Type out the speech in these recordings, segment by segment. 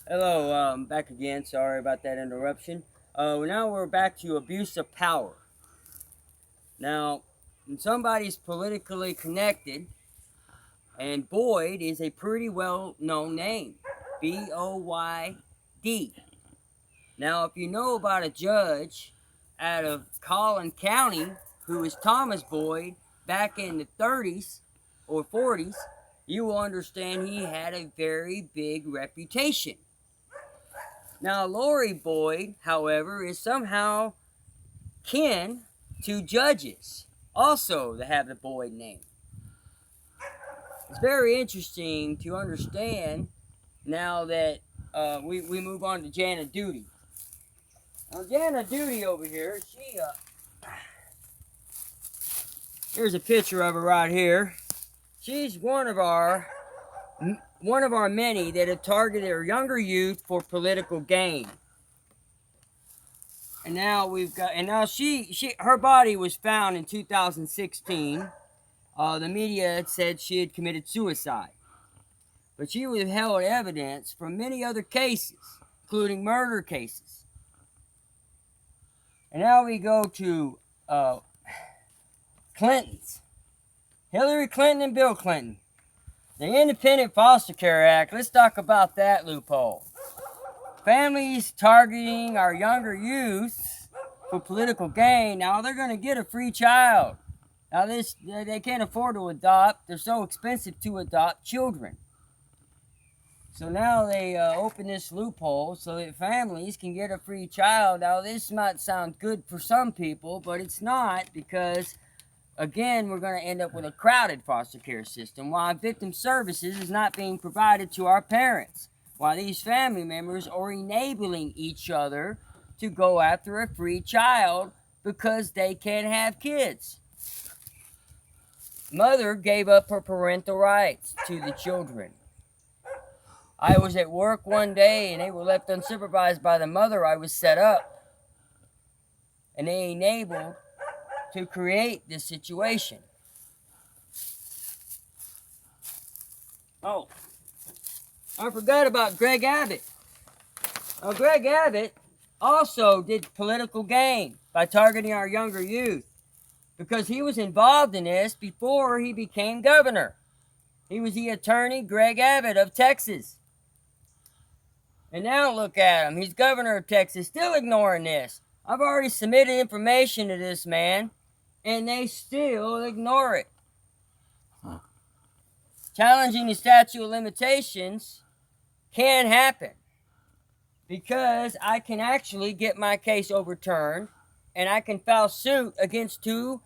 Hello, back again. Sorry about that interruption. Now we're back to abuse of power. Now, when somebody's politically connected, and Boyd is a pretty well known name, Boyd. Now, if you know about a judge out of Collin County who was Thomas Boyd back in the 30s or 40s, you will understand he had a very big reputation. Now, Lori Boyd, however, is somehow kin to judges, also that have the Boyd name. It's very interesting to understand now that we move on to Jana Duty. Now, Jana Duty over here, here's a picture of her right here. She's one of our many that have targeted our younger youth for political gain. And now her body was found in 2016. The media had said she had committed suicide. But she withheld evidence from many other cases, including murder cases. And now we go to Clinton's. Hillary Clinton and Bill Clinton. The Independent Foster Care Act, let's talk about that loophole. Families targeting our younger youth for political gain, now they're going to get a free child. Now they can't afford to adopt. They're so expensive to adopt children. So now they open this loophole so that families can get a free child. Now this might sound good for some people, but it's not, because again, we're going to end up with a crowded foster care system while victim services is not being provided to our parents, while these family members are enabling each other to go after a free child because they can't have kids. Mother gave up her parental rights to the children. I was at work one day and they were left unsupervised by the mother I was set up. And they enabled to create this situation. Oh, I forgot about Greg Abbott. Now, Greg Abbott also did political gain by targeting our younger youth because he was involved in this before he became governor. He was the attorney Greg Abbott of Texas. And now look at him. He's governor of Texas, still ignoring this. I've already submitted information to this man, and they still ignore it. Challenging the statute of limitations can happen because I can actually get my case overturned, and I can file suit against two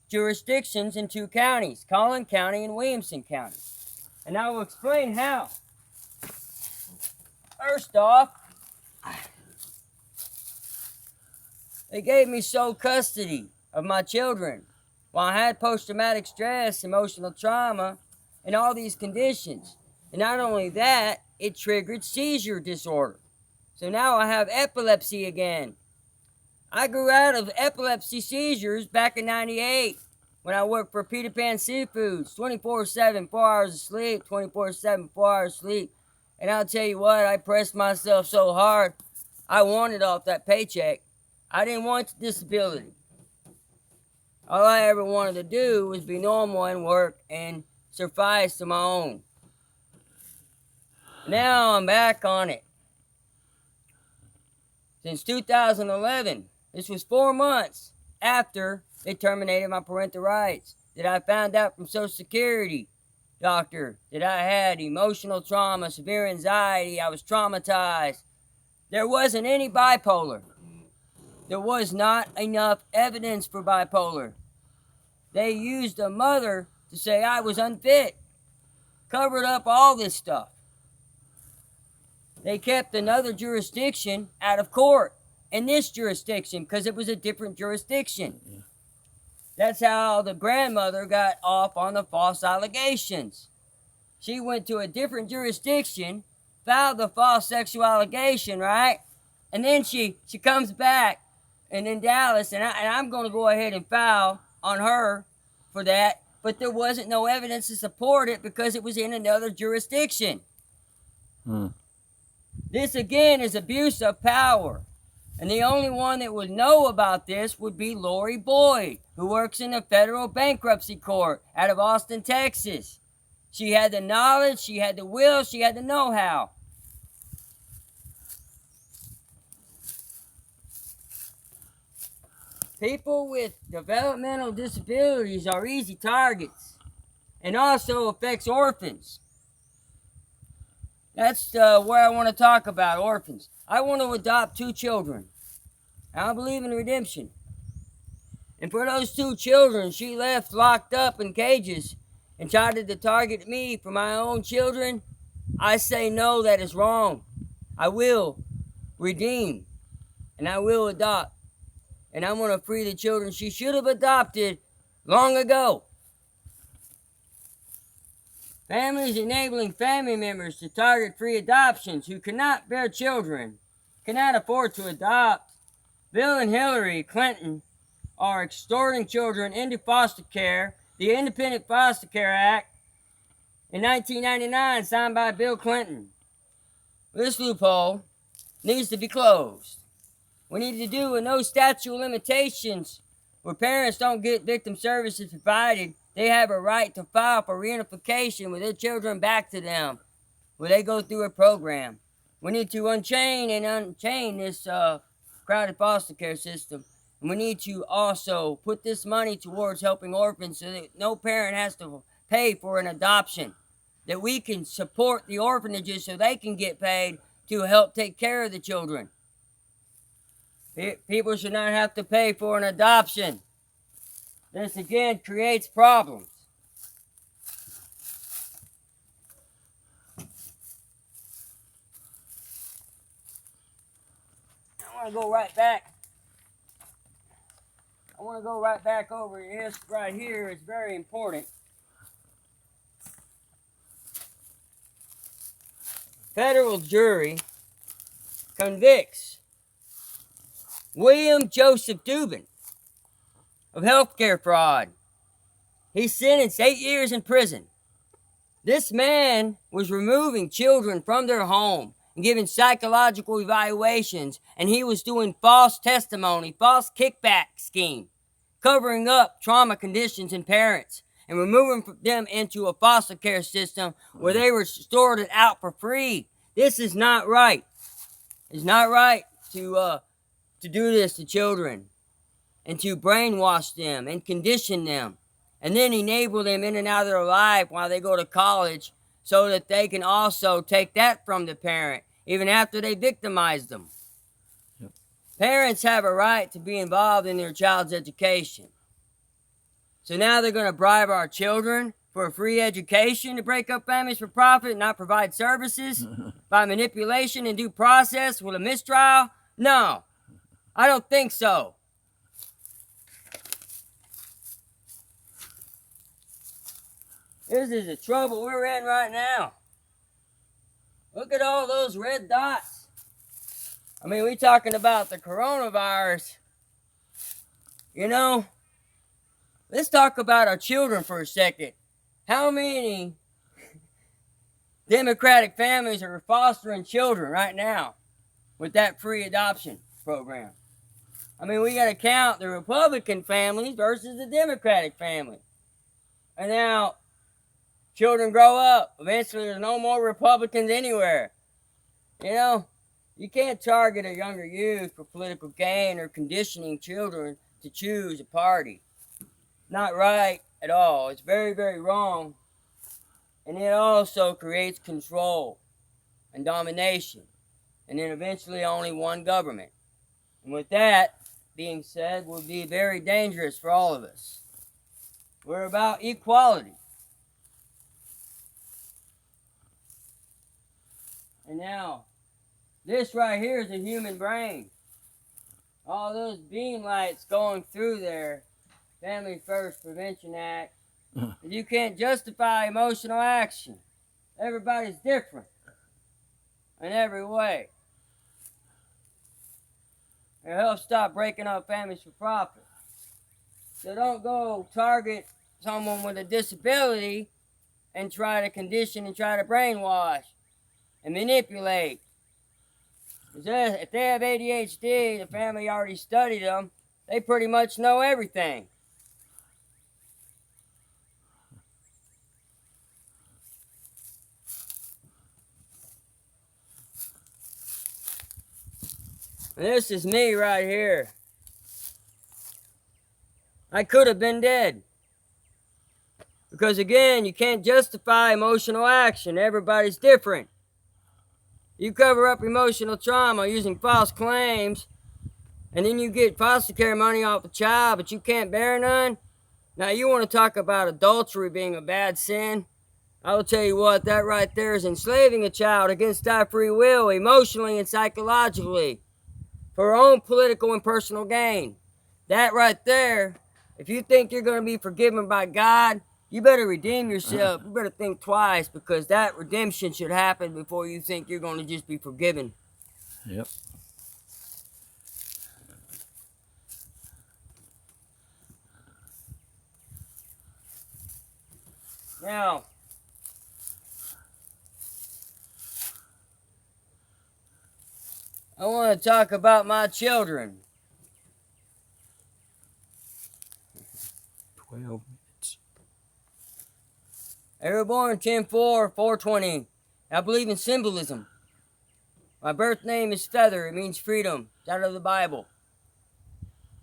jurisdictions in two counties, Collin County and Williamson County. And I will explain how. First off, they gave me sole custody of my children while I had post-traumatic stress, emotional trauma, and all these conditions. And not only that, it triggered seizure disorder. So now I have epilepsy again. I grew out of epilepsy seizures back in 98 when I worked for Peter Pan Seafoods, 24/7, 4 hours of sleep, 24/7, 4 hours of sleep. And I'll tell you what, I pressed myself so hard, I wanted off that paycheck. I didn't want disability. All I ever wanted to do was be normal and work and suffice to my own. Now I'm back on it. Since 2011, this was 4 months after they terminated my parental rights, that I found out from Social Security doctor that I had emotional trauma, severe anxiety, I was traumatized. There wasn't any bipolar. There was not enough evidence for bipolar. They used a mother to say I was unfit, covered up all this stuff. They kept another jurisdiction out of court, and this jurisdiction, because it was a different jurisdiction. That's how the grandmother got off on the false allegations. She went to a different jurisdiction, filed the false sexual allegation, right? And then she comes back and in Dallas, and I'm going to go ahead and file on her for that, but there wasn't no evidence to support it because it was in another jurisdiction. This again is abuse of power. And the only one that would know about this would be Lori Boyd, who works in the federal bankruptcy court out of Austin, Texas. She had the knowledge, she had the will, she had the know-how. People with developmental disabilities are easy targets and also affects orphans. That's where I want to talk about, orphans. I want to adopt 2 children. I believe in redemption. And for those 2 children she left locked up in cages and tried to target me for my own children, I say no, that is wrong. I will redeem and I will adopt. And I'm going to free the children she should have adopted long ago. Families enabling family members to target free adoptions who cannot bear children, cannot afford to adopt. Bill and Hillary Clinton are extorting children into foster care. The Independent Foster Care Act in 1999, signed by Bill Clinton. This loophole needs to be closed. We need to do a no statute of limitations where parents don't get victim services provided. They have a right to file for reunification with their children back to them, where they go through a program. We need to unchain this crowded foster care system. And we need to also put this money towards helping orphans so that no parent has to pay for an adoption. That we can support the orphanages so they can get paid to help take care of the children. People should not have to pay for an adoption. This again creates problems. I want to go right back. I want to go right back over this right here. It's very important. Federal jury convicts William Joseph Dubin of healthcare fraud. He's sentenced 8 years in prison. This man was removing children from their home and giving psychological evaluations, and he was doing false testimony, false kickback scheme, covering up trauma conditions in parents and removing them into a foster care system where they were stored out for free. This is not right. It's not right to do this to children and to brainwash them and condition them and then enable them in and out of their life while they go to college so that they can also take that from the parent even after they victimize them. Yep. Parents have a right to be involved in their child's education. So now they're going to bribe our children for a free education to break up families for profit and not provide services by manipulation and due process with a mistrial? No, I don't think so. This is the trouble we're in right now. Look at all those red dots. I mean, we're talking about the coronavirus. You know, let's talk about our children for a second. How many Democratic families are fostering children right now with that free adoption program? I mean, we got to count the Republican families versus the Democratic family. And now, children grow up. Eventually, there's no more Republicans anywhere. You know, you can't target a younger youth for political gain or conditioning children to choose a party. Not right at all. It's very, very wrong. And it also creates control and domination. And then eventually only one government. And with that being said, will be very dangerous for all of us. We're about equality. And now, this right here is a human brain. All those beam lights going through there, Family First Prevention Act. You can't justify emotional action. Everybody's different in every way. It helps stop breaking up families for profit. So don't go target someone with a disability and try to condition and try to brainwash and manipulate If they have ADHD, the family already studied them. They pretty much know everything. And this is me right here. I could have been dead. Because again, you can't justify emotional action. Everybody's different. You cover up emotional trauma using false claims, and then you get foster care money off the child, but you can't bear none. Now you want to talk about adultery being a bad sin? I will tell you what, that right there is enslaving a child against our free will, emotionally and psychologically, for her own political and personal gain. That right there, if you think you're going to be forgiven by God, you better redeem yourself. You better think twice, because that redemption should happen before you think you're going to just be forgiven. Yep. Now, I want to talk about my children. 12 minutes. They were born 10/4, 4/20. I believe in symbolism. My birth name is Feather. It means freedom. It's out of the Bible.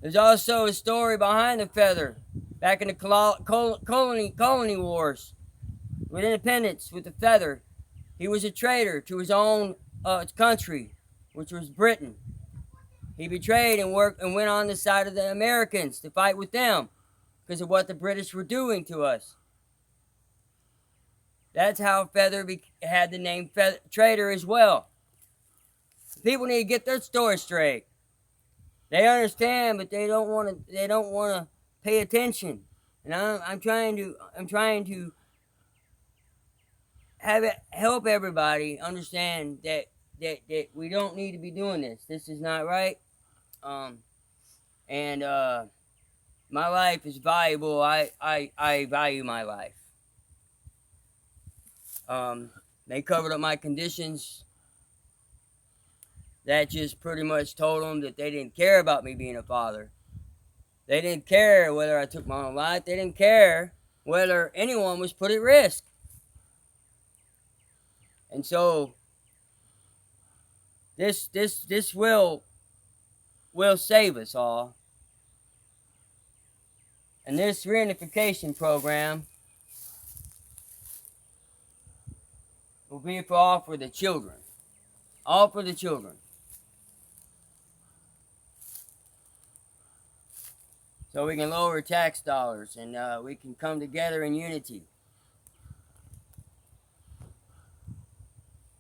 There's also a story behind the feather. Back in the colony wars, with independence, with the feather, he was a traitor to his own country, which was Britain. He betrayed and went on the side of the Americans to fight with them because of what the British were doing to us. That's how Feather had the name Traitor as well. People need to get their story straight. They understand, but they don't want to. They don't want to pay attention. And I'm trying to help everybody understand that we don't need to be doing this. This is not right. And my life is valuable. I value my life. They covered up my conditions. That just pretty much told them that they didn't care about me being a father. They didn't care whether I took my own life. They didn't care whether anyone was put at risk. And so this will save us all. And this reunification program will be for all for the children. All for the children. So we can lower tax dollars and we can come together in unity.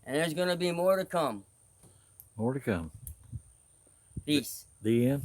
And there's going to be more to come. More to come. Peace. The end.